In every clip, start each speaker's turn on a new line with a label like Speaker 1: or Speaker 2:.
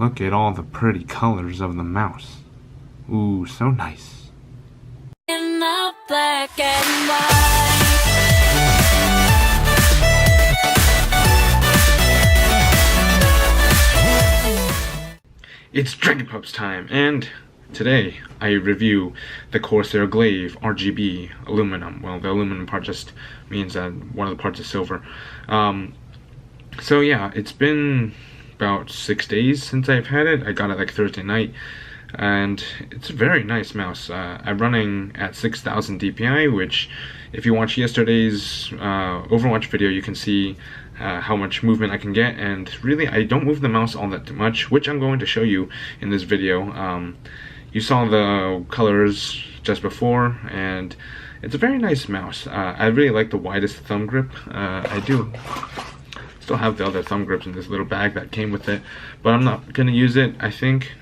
Speaker 1: look at all the pretty colors of the mouse. Ooh, so nice.
Speaker 2: In the black and white.
Speaker 1: It's Dragon Pups time, and today I review the Corsair Glaive RGB aluminum. Well, the aluminum part just means that one of the parts is silver. So yeah, it's been about 6 days since I've had it. I got it like Thursday night, and it's a very nice mouse. I'm running at 6,000 DPI, which if you watch yesterday's Overwatch video, you can see how much movement I can get, and really I don't move the mouse all that much, which I'm going to show you in this video. You saw the colors just before, and it's a very nice mouse. I really like the widest thumb grip. I do still have the other thumb grips in this little bag that came with it, but I'm not going to use it, I think.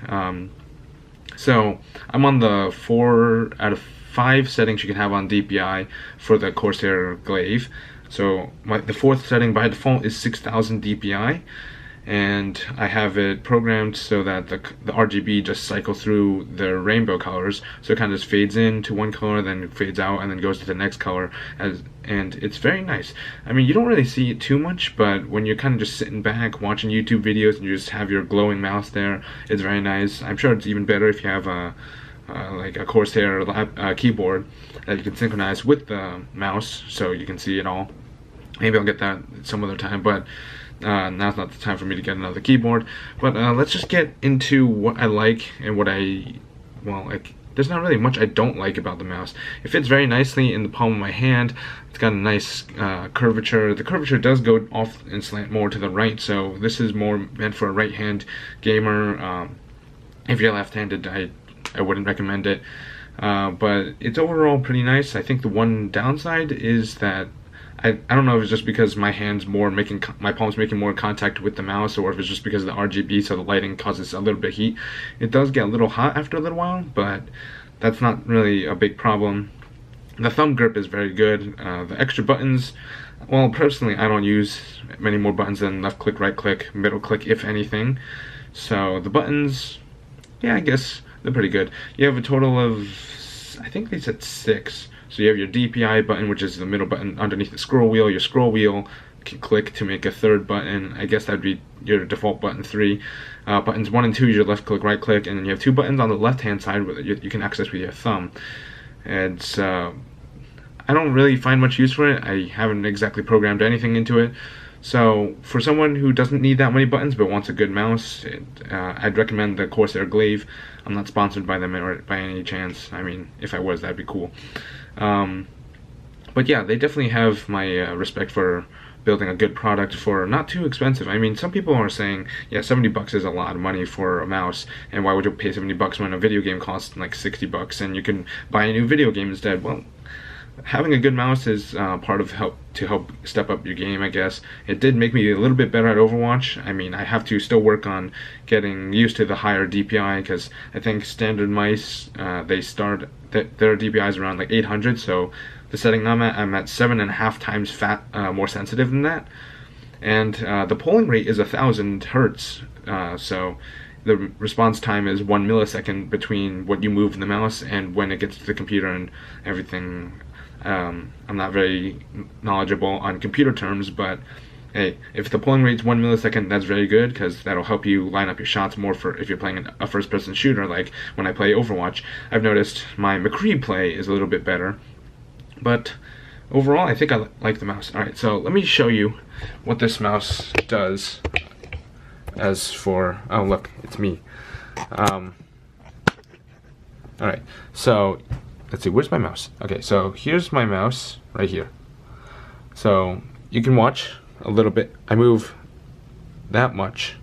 Speaker 1: So I'm on the 4 out of 5 settings you can have on DPI for the Corsair Glaive. So the fourth setting by default is 6,000 DPI, and I have it programmed so that the RGB just cycles through the rainbow colors, so it kind of just fades into one color, then fades out, and then goes to the next color. And it's very nice. I mean, you don't really see it too much, but when you're kind of just sitting back watching YouTube videos and you just have your glowing mouse there, it's very nice. I'm sure it's even better if you have like a Corsair keyboard that you can synchronize with the mouse so you can see it all. Maybe I'll get that some other time, but now's not the time for me to get another keyboard. But let's just get into what I like and what there's not really much I don't like about the mouse. It fits very nicely in the palm of my hand. It's got a nice curvature. The curvature does go off and slant more to the right, so this is more meant for a right-hand gamer. If you're left-handed, I wouldn't recommend it. But it's overall pretty nice. I think the one downside is that I don't know if it's just because my palm's making more contact with the mouse, or if it's just because of the RGB, so the lighting causes a little bit of heat. It does get a little hot after a little while, but that's not really a big problem. The thumb grip is very good. The extra buttons, well, personally I don't use many more buttons than left click, right click, middle click, if anything. So the buttons, yeah, I guess they're pretty good. You have a total of, I think they said 6. So you have your DPI button, which is the middle button underneath the scroll wheel. Your scroll wheel can click to make a third button. I guess that'd be your default button 3. Buttons 1 and 2 is your left click, right click, and then you have 2 buttons on the left hand side where you can access with your thumb. And I don't really find much use for it. I haven't exactly programmed anything into it. So for someone who doesn't need that many buttons but wants a good mouse, I'd recommend the Corsair Glaive. I'm not sponsored by them or by any chance. I mean, if I was, that'd be cool. But yeah, they definitely have my respect for building a good product for not too expensive. I mean, some people are saying, yeah, $70 is a lot of money for a mouse, and why would you pay $70 when a video game costs like $60 and you can buy a new video game instead? Well, having a good mouse is part of help step up your game, I guess. It did make me a little bit better at Overwatch. I mean, I have to still work on getting used to the higher DPI, because I think standard mice, they start their DPI is around like 800, so the setting I'm at 7.5 times more sensitive than that. And the polling rate is 1,000 hertz, so the response time is 1 millisecond between what you move in the mouse and when it gets to the computer and everything. I'm not very knowledgeable on computer terms, but hey, if the polling rate's 1 millisecond, that's very good, because that'll help you line up your shots more for if you're playing a first-person shooter. Like when I play Overwatch, I've noticed my McCree play is a little bit better. But overall, I think I like the mouse. Alright, so let me show you what this mouse does. As for, oh look, it's me. Alright, so let's see, where's my mouse? Okay, so here's my mouse right here. So you can watch a little bit. I move that much,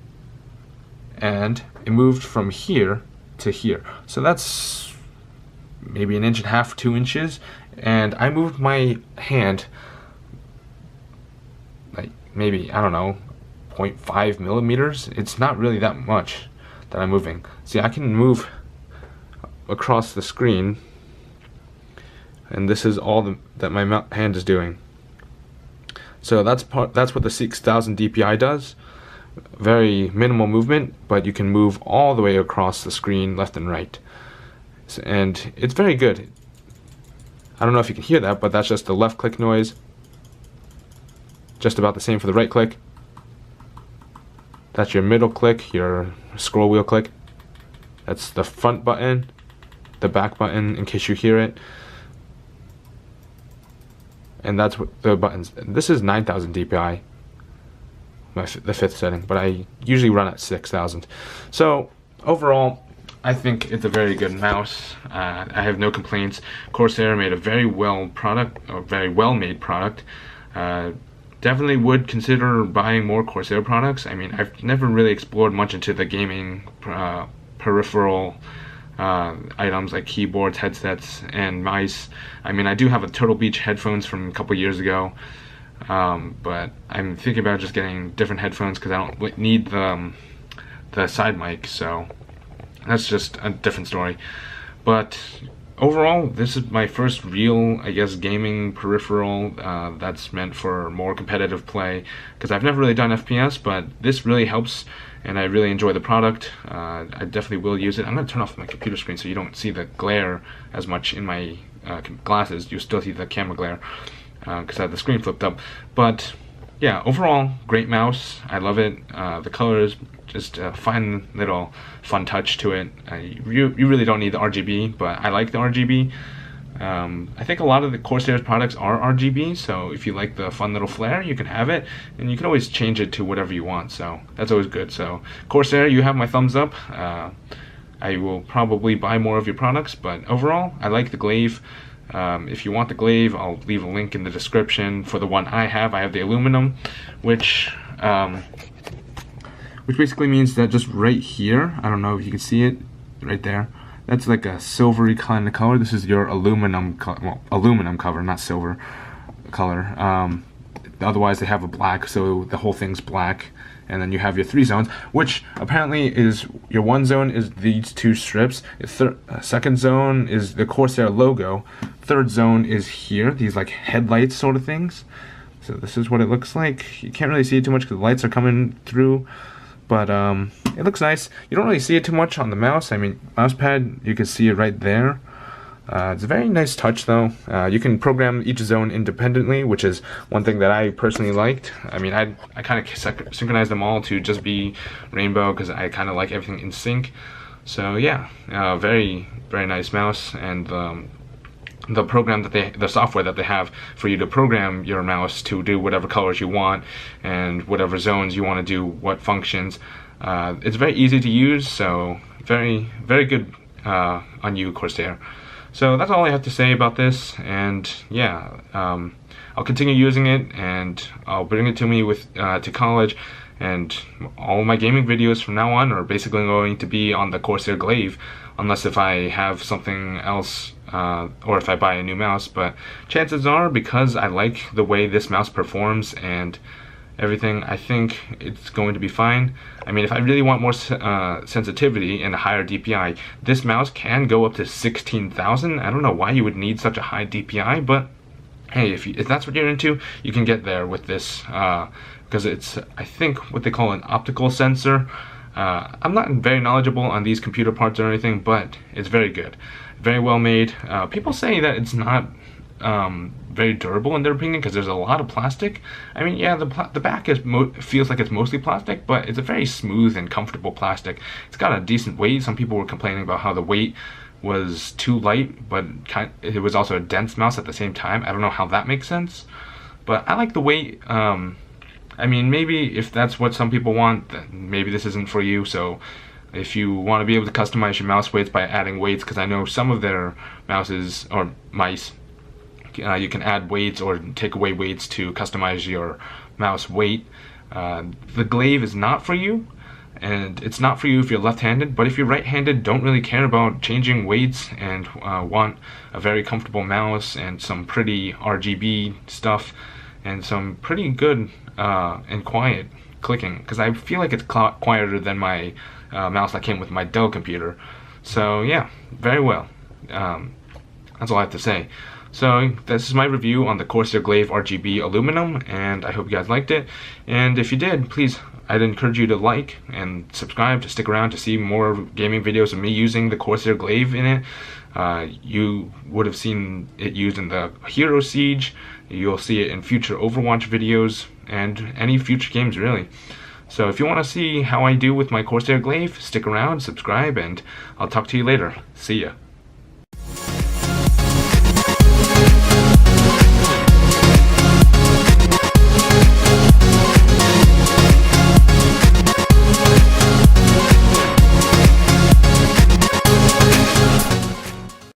Speaker 1: and it moved from here to here. So that's maybe 1.5 inches, 2 inches, and I moved my hand like maybe, I don't know, 0.5 millimeters. It's not really that much that I'm moving. See, I can move across the screen, and this is all that my hand is doing. So that's what the 6,000 DPI does. very minimal movement, but you can move all the way across the screen left and right. And it's very good. I don't know if you can hear that, but that's just the left click noise. Just about the same for the right click. That's your middle click, your scroll wheel click. That's the front button, the back button in case you hear it. And that's what the buttons. This is 9,000 DPI, the fifth setting, but I usually run at 6,000. So overall, I think it's a very good mouse. I have no complaints. Corsair made a very well made product. Definitely would consider buying more Corsair products. I mean, I've never really explored much into the gaming peripheral items like keyboards, headsets, and mice. I mean, I do have a Turtle Beach headphones from a couple years ago, but I'm thinking about just getting different headphones because I don't need the side mic, so that's just a different story. But overall, this is my first real, I guess, gaming peripheral that's meant for more competitive play, because I've never really done FPS, but this really helps, and I really enjoy the product. I definitely will use it. I'm going to turn off my computer screen so you don't see the glare as much in my glasses. You still see the camera glare because I have the screen flipped up. But yeah, overall, great mouse. I love it. The colors, just a fine little fun touch to it. You really don't need the RGB, but I like the RGB. I think a lot of the Corsair's products are RGB, so if you like the fun little flare, you can have it, and you can always change it to whatever you want, so that's always good. So Corsair, you have my thumbs up. I will probably buy more of your products, but overall, I like the Glaive. If you want the Glaive, I'll leave a link in the description. For the one I have the aluminum, which basically means that just right here, I don't know if you can see it, right there, that's like a silvery kind of color. This is your aluminum cover, not silver color. Otherwise they have a black, so the whole thing's black. And then you have your 3 zones, which apparently is, your 1 zone is these 2 strips. Your second zone is the Corsair logo. Third zone is here, these like headlights sort of things. So this is what it looks like. You can't really see it too much because the lights are coming through. But it looks nice. You don't really see it too much on the mouse. I mean, mouse pad, you can see it right there. It's a very nice touch though. You can program each zone independently, which is one thing that I personally liked. I mean, I kind of synchronized them all to just be rainbow because I kind of like everything in sync. So yeah, very, very nice mouse. And the program that the software that they have for you to program your mouse to do whatever colors you want and whatever zones you want to do, what functions. It's very easy to use, so very, very good on you, Corsair. So that's all I have to say about this, and yeah, I'll continue using it, and I'll bring it to me to college, and all my gaming videos from now on are basically going to be on the Corsair Glaive, unless if I have something else, or if I buy a new mouse. But chances are, because I like the way this mouse performs and everything, I think it's going to be fine. I mean, if I really want more sensitivity and a higher DPI, this mouse can go up to 16,000. I don't know why you would need such a high DPI, but hey, if that's what you're into, you can get there with this, because it's, I think, what they call an optical sensor. I'm not very knowledgeable on these computer parts or anything, but it's very good. Very well made. People say that it's not very durable in their opinion because there's a lot of plastic. I mean, yeah, the back feels like it's mostly plastic, but it's a very smooth and comfortable plastic. It's got a decent weight. Some people were complaining about how the weight was too light, but it was also a dense mouse at the same time. I don't know how that makes sense, but I like the weight. I mean, maybe if that's what some people want, then maybe this isn't for you. So if you want to be able to customize your mouse weights by adding weights, because I know some of their mouses or mice, you can add weights or take away weights to customize your mouse weight. The Glaive is not for you, and it's not for you if you're left-handed, but if you're right-handed, don't really care about changing weights and want a very comfortable mouse and some pretty RGB stuff and some pretty good and quiet clicking, because I feel like it's quieter than my mouse that came with my Dell computer. So yeah, very well. That's all I have to say. So this is my review on the Corsair Glaive RGB aluminum, and I hope you guys liked it. And if you did, please I'd encourage you to like and subscribe to stick around to see more gaming videos of me using the Corsair Glaive in it. You would have seen it used in the Hero Siege. You'll see it in future Overwatch videos and any future games, really. So if you want to see how I do with my Corsair Glaive, stick around, subscribe, and I'll talk to you later. See ya.